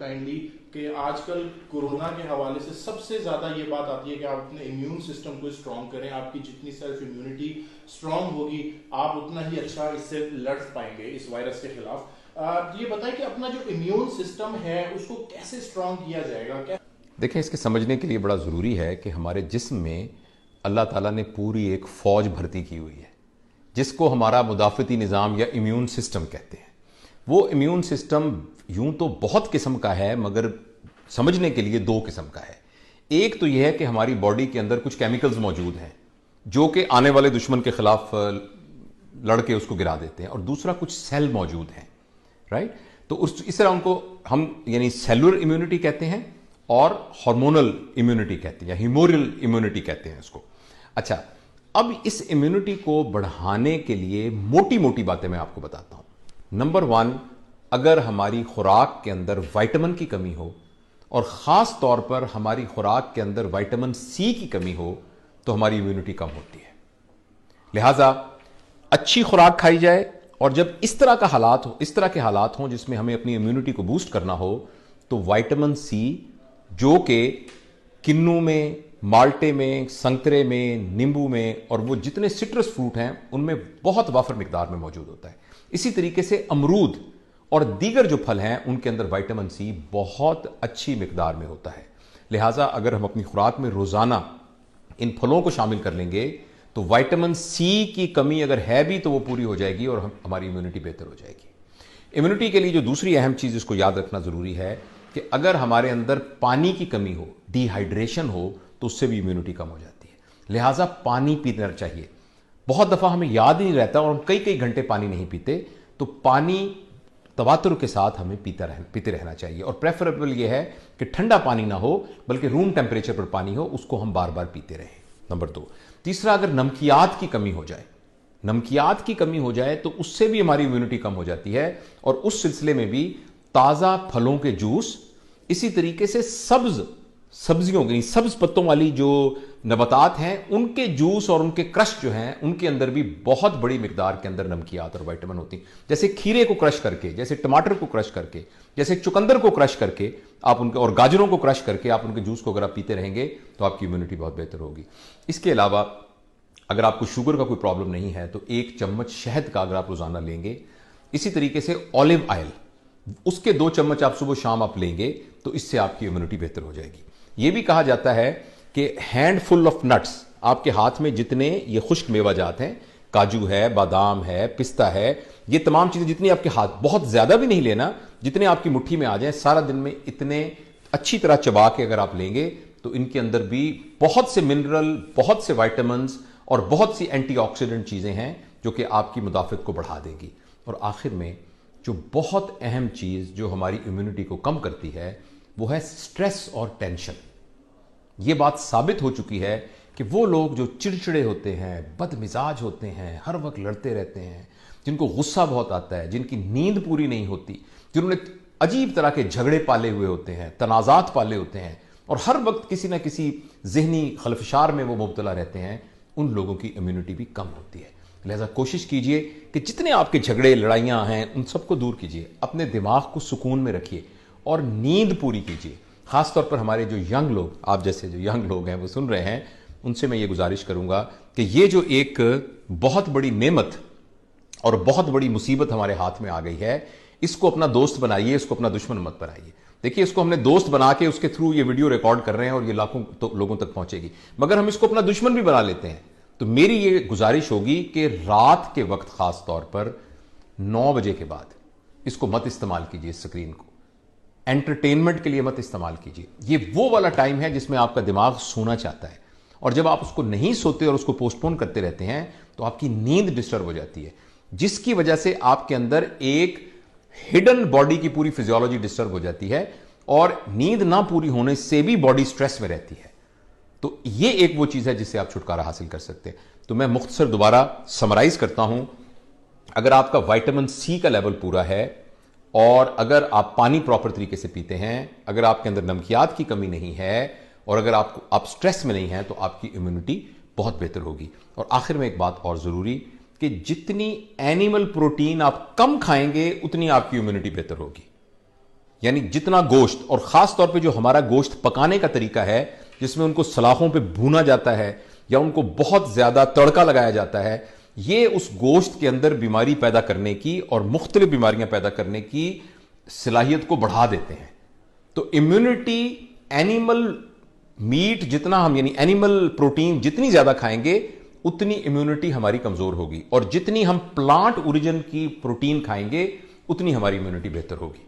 Kindly कि आजकल corona के हवाले से सबसे ज्यादा ये बात आती है कि आप अपने इम्यून सिस्टम को स्ट्रांग करें। आपकी जितनी सेल्फ इम्यूनिटी स्ट्रांग होगी आप उतना ही अच्छा इससे लड़ पाएंगे इस वायरस के खिलाफ। ये बताएं कि अपना जो इम्यून सिस्टम है उसको कैसे स्ट्रांग किया जाएगा। क्या देखें, इसके समझने के लिए बड़ा ज़रूरी है कि हमारे जिस्म में अल्लाह ताला ने पूरी एक फ़ौज भर्ती की हुई है जिसको हमारा मुदाफ़ती निज़ाम या इम्यून सिस्टम कहते हैं। वो इम्यून सिस्टम यूं तो बहुत किस्म का है, मगर समझने के लिए दो किस्म का है। एक तो यह है कि हमारी बॉडी के अंदर कुछ केमिकल्स मौजूद हैं जो कि आने वाले दुश्मन के खिलाफ लड़के उसको गिरा देते हैं, और दूसरा कुछ सेल मौजूद हैं, राइट। तो इस तरह उनको हम यानी सेलुलर इम्यूनिटी कहते हैं और हार्मोनल इम्यूनिटी कहते हैं या ह्यूमोरल इम्यूनिटी कहते हैं इसको। अच्छा, अब इस इम्यूनिटी को बढ़ाने के लिए मोटी मोटी बातें मैं आपको बताता हूं। नंबर 1, अगर हमारी खुराक के अंदर विटामिन की कमी हो और ख़ास तौर पर हमारी खुराक के अंदर विटामिन सी की कमी हो तो हमारी इम्यूनिटी कम होती है। लिहाजा अच्छी खुराक खाई जाए, और जब इस तरह के हालात हों जिसमें हमें अपनी इम्यूनिटी को बूस्ट करना हो तो विटामिन सी जो कि किन्नू में, माल्टे में, संतरे में, नींबू में और वो जितने सिट्रस फ्रूट हैं उनमें बहुत वाफर मिकदार में मौजूद होता है। इसी तरीके से अमरूद और दीगर जो फल हैं उनके अंदर विटामिन सी बहुत अच्छी मिकदार में होता है। लिहाजा अगर हम अपनी खुराक में रोजाना इन फलों को शामिल कर लेंगे तो विटामिन सी की कमी अगर है भी तो वो पूरी हो जाएगी और हमारी इम्यूनिटी बेहतर हो जाएगी। इम्यूनिटी के लिए जो दूसरी अहम चीज इसको याद रखना जरूरी है कि अगर हमारे अंदर पानी की कमी हो, डिहाइड्रेशन हो, तो उससे भी इम्यूनिटी कम हो जाती है। लिहाजा पानी पीना चाहिए। बहुत दफा हमें याद ही नहीं रहता और हम कई कई घंटे पानी नहीं पीते, तो पानी तवातुर के साथ हमें पीते रहना चाहिए। और प्रेफरेबल यह है कि ठंडा पानी ना हो बल्कि रूम टेम्परेचर पर पानी हो, उसको हम बार बार पीते रहें। नंबर 2, तीसरा, अगर नमकियात की कमी हो जाए तो उससे भी हमारी इम्यूनिटी कम हो जाती है। और उस सिलसिले में भी ताजा फलों के जूस, इसी तरीके से सब्जियों की सब्ज पत्तों वाली जो नबातात हैं उनके जूस और उनके क्रश जो हैं उनके अंदर भी बहुत बड़ी मिकदार के अंदर नमकियात और विटामिन होती हैं। जैसे खीरे को क्रश करके, जैसे टमाटर को क्रश करके, जैसे चुकंदर को क्रश करके आप उनके और गाजरों को क्रश करके आप उनके जूस को अगर आप पीते रहेंगे तो आपकी इम्यूनिटी बहुत बेहतर होगी। इसके अलावा अगर आपको शुगर का कोई प्रॉब्लम नहीं है तो 1 चम्मच शहद का अगर आप रोजाना लेंगे, इसी तरीके से ऑलिव ऑयल उसके 2 चम्मच आप सुबह शाम आप लेंगे तो इससे आपकी इम्यूनिटी बेहतर हो जाएगी। यह भी कहा जाता है कि हैंडफुल ऑफ नट्स, आपके हाथ में जितने ये खुश्क मेवाजात हैं, काजू है, बादाम है, पिस्ता है, ये तमाम चीजें जितनी आपके हाथ, बहुत ज्यादा भी नहीं लेना, जितने आपकी मुट्ठी में आ जाए, सारा दिन में इतने अच्छी तरह चबा के अगर आप लेंगे तो इनके अंदर भी बहुत से मिनरल, बहुत से विटामिन और बहुत सी एंटीऑक्सीडेंट चीजें हैं जो कि आपकी मुदाफियत को बढ़ा देगी। और आखिर में जो बहुत अहम चीज जो हमारी इम्यूनिटी को कम करती है वो है स्ट्रेस और टेंशन। ये बात साबित हो चुकी है कि वो लोग जो चिड़चिड़े होते हैं, बदमिजाज होते हैं, हर वक्त लड़ते रहते हैं, जिनको गुस्सा बहुत आता है, जिनकी नींद पूरी नहीं होती, जिन्होंने अजीब तरह के झगड़े पाले हुए होते हैं, तनाजात पाले होते हैं और हर वक्त किसी ना किसी जहनी खलफशार में वो मुब्तला रहते हैं, उन लोगों की इम्यूनिटी भी कम होती है। लिहाजा कोशिश कीजिए कि जितने आपके झगड़े लड़ाइयाँ हैं उन सबको दूर कीजिए, अपने दिमाग को सुकून में रखिए और नींद पूरी कीजिए। खासतौर पर हमारे जो यंग लोग, आप जैसे जो यंग लोग हैं वो सुन रहे हैं, उनसे मैं ये गुजारिश करूंगा कि ये जो एक बहुत बड़ी नेमत और बहुत बड़ी मुसीबत हमारे हाथ में आ गई है, इसको अपना दोस्त बनाइए, इसको अपना दुश्मन मत बनाइए। देखिए, इसको हमने दोस्त बना के उसके थ्रू ये वीडियो रिकॉर्ड कर रहे हैं और ये लाखों लोगों तक पहुंचेगी, मगर हम इसको अपना दुश्मन भी बना लेते हैं। तो मेरी ये गुजारिश होगी कि रात के वक्त खास तौर पर 9 बजे के बाद इसको मत इस्तेमाल कीजिए, इस स्क्रीन को एंटरटेनमेंट के लिए मत इस्तेमाल कीजिए। ये वो वाला टाइम है जिसमें आपका दिमाग सोना चाहता है, और जब आप उसको नहीं सोते और उसको पोस्टपोन करते रहते हैं तो आपकी नींद डिस्टर्ब हो जाती है, जिसकी वजह से आपके अंदर एक हिडन बॉडी की पूरी फिजियोलॉजी डिस्टर्ब हो जाती है और नींद ना पूरी होने से भी बॉडी स्ट्रेस में रहती है। तो ये एक वो चीज है जिससे आप छुटकारा हासिल कर सकते हैं। तो मैं मुख्तसर दोबारा समराइज करता हूं, अगर आपका विटामिन सी का लेवल पूरा है और अगर आप पानी प्रॉपर तरीके से पीते हैं, अगर आपके अंदर नमकियात की कमी नहीं है और अगर आप स्ट्रेस में नहीं हैं तो आपकी इम्यूनिटी बहुत बेहतर होगी। और आखिर में एक बात और जरूरी कि जितनी एनिमल प्रोटीन आप कम खाएंगे उतनी आपकी इम्यूनिटी बेहतर होगी। यानी जितना गोश्त, और खास तौर पे जो हमारा गोश्त पकाने का तरीका है जिसमें उनको सलाखों पे भूना जाता है या उनको बहुत ज्यादा तड़का लगाया जाता है, ये उस गोश्त के अंदर बीमारी पैदा करने की और मुख्तलिफ बीमारियां पैदा करने की सलाहियत को बढ़ा देते हैं। तो इम्यूनिटी, एनिमल मीट जितना हम, यानी एनिमल प्रोटीन जितनी ज्यादा खाएंगे उतनी इम्यूनिटी हमारी कमजोर होगी, और जितनी हम प्लांट ओरिजिन की प्रोटीन खाएंगे उतनी हमारी इम्यूनिटी बेहतर होगी।